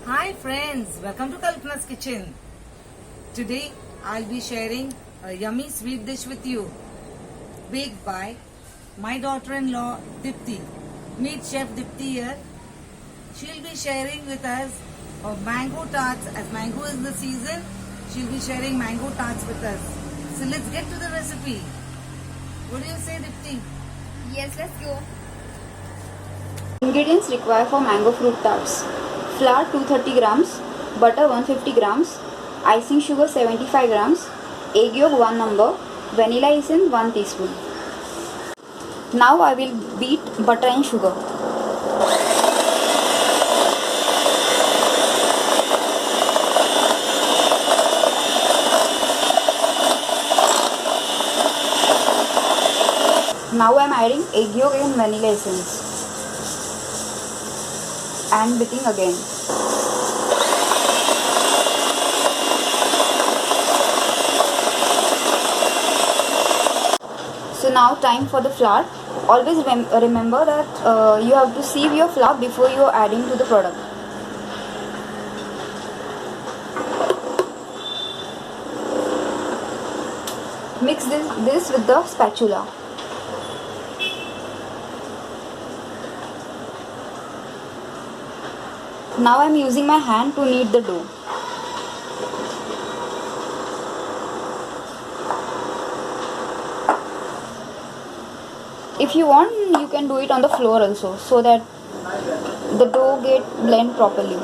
Hi friends, welcome to Kalpana's Kitchen. Today I'll be sharing a yummy sweet dish with you, baked by my daughter-in-law Dipti. Meet Chef Dipti here. She'll be sharing with us mango tarts. As mango is the season, she'll be sharing mango tarts with us. So let's get to the recipe. What do you say, Dipti? Yes, let's go. Ingredients required for mango fruit tarts: flour 230 grams, butter 150 grams, icing sugar 75 grams, egg yolk 1 number, vanilla essence 1 teaspoon. Now I will beat butter and sugar. Now I am adding egg yolk and vanilla essence and beating again. So now time for the flour. Always remember that you have to sieve your flour before you are adding to the product. Mix this with the spatula. Now I am using my hand to knead the dough. If you want, you can do it on the floor also, so that the dough get blend properly.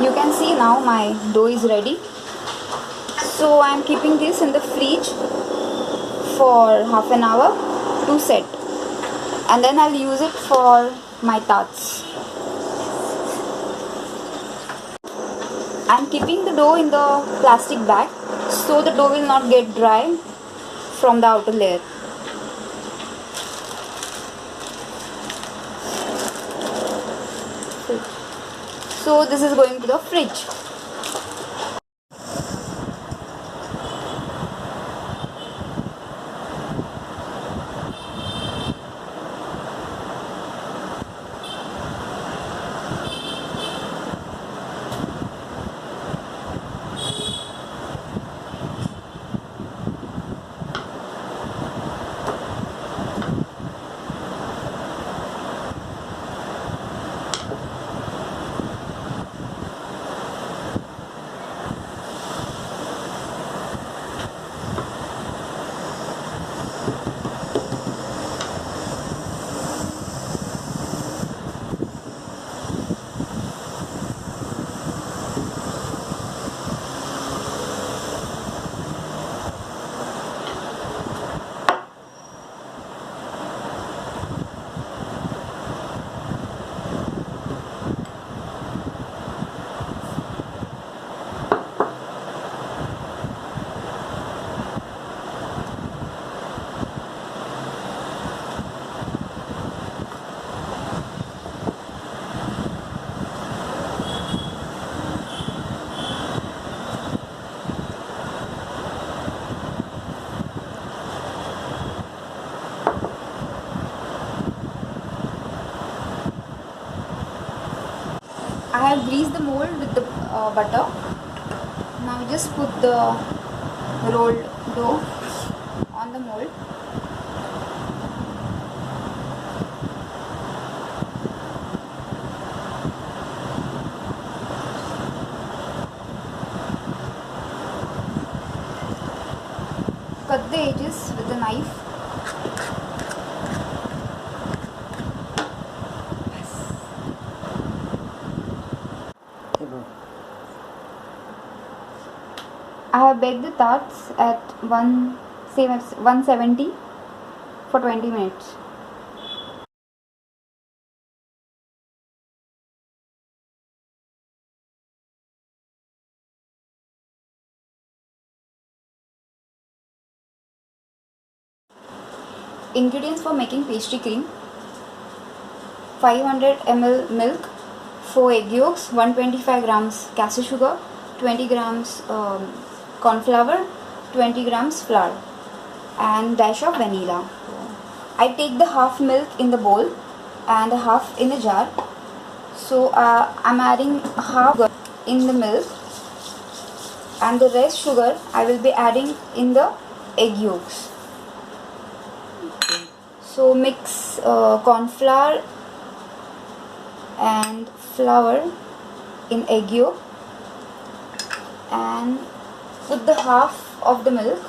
You can see now my dough is ready. So I am keeping this in the fridge for half an hour to set, and then I'll use it for my tarts. I'm keeping the dough in the plastic bag so the dough will not get dry from the outer layer. So this is going to the fridge. I have greased the mold with the butter. Now just put the rolled dough on the mold. Cut the edges with a knife. I have baked the tarts at 170 for 20 minutes. Ingredients for making pastry cream: 500 ml milk, 4 egg yolks, 125 grams cashew sugar, 20 grams corn flour, 20 grams flour, and dash of vanilla. I take the half milk in the bowl and half in a jar. So I'm adding half sugar in the milk, and the rest sugar I will be adding in the egg yolks. So mix corn flour and flour in egg yolk and put the half of the milk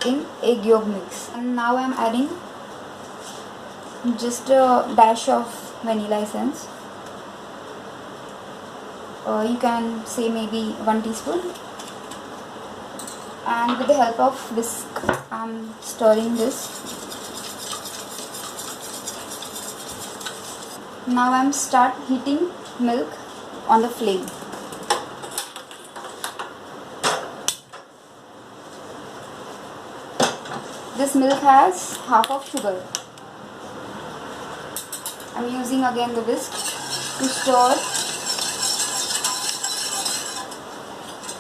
in egg yolk mix. And now I am adding just a dash of vanilla essence. You can say maybe 1 teaspoon. And with the help of whisk, I am stirring this. Now I am start heating milk on the flame. This milk has half of sugar. I am using again the whisk to stir.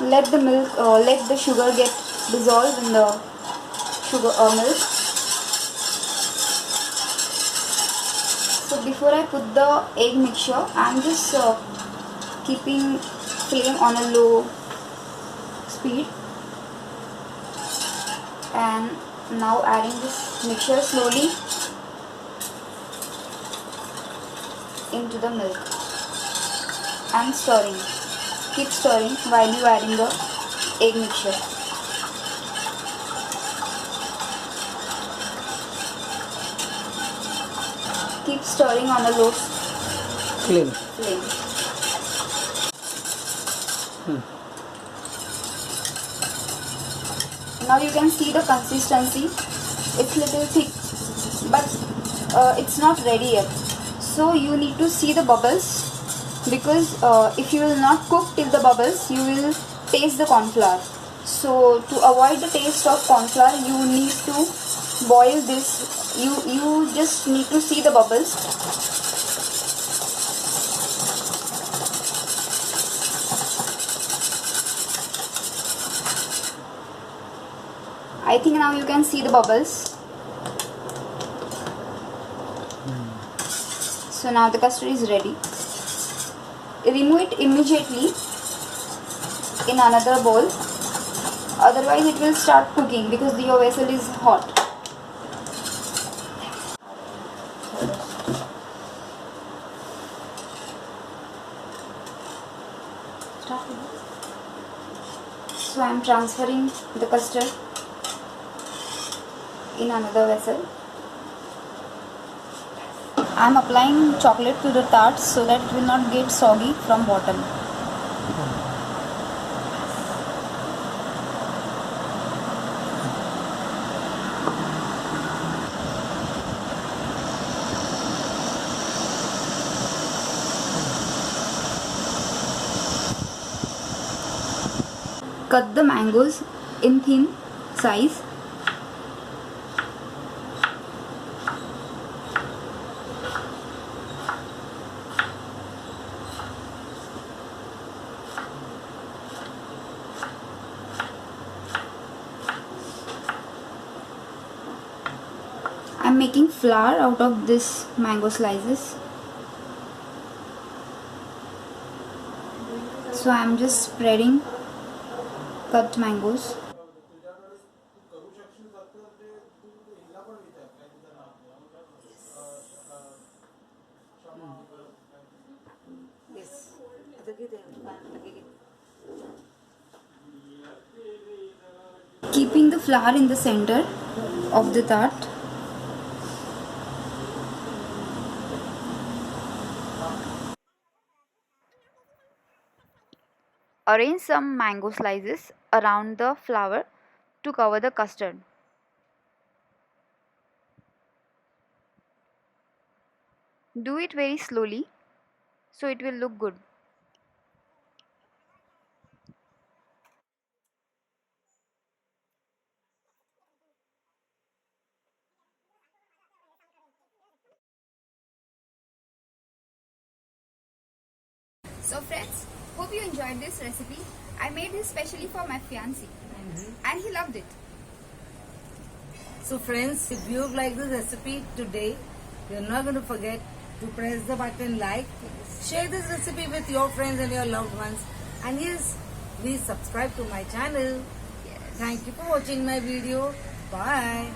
Let the sugar get dissolved in the sugar milk. So before I put the egg mixture, I am just keeping flame on a low speed, and now adding this mixture slowly into the milk and stirring. Keep stirring while you are adding the egg mixture. Keep stirring on a low Flame. flame. Now you can see the consistency. It's little thick, but it's not ready yet. So you need to see the bubbles, because if you will not cook till the bubbles, you will taste the corn flour. So to avoid the taste of corn flour, you need to boil this. You just need to see the bubbles. I think now you can see the bubbles. So now the custard is ready. Remove it immediately in another bowl, otherwise it will start cooking because your vessel is hot. So I am transferring the custard in another vessel. I am applying chocolate to the tarts so that it will not get soggy from bottom. Cut the mangoes in thin size. I'm making flour out of this mango slices. So I'm just spreading cut mangoes. Keeping the flour in the center of the tart. Arrange some mango slices around the flour to cover the custard. Do it very slowly so it will look good. So friends, hope you enjoyed this recipe. I made this specially for my fiancé and he loved it. So friends, if you like this recipe today, you're not going to forget to press the button like, share this recipe with your friends and your loved ones, and yes, please subscribe to my channel. Yes. Thank you for watching my video. Bye.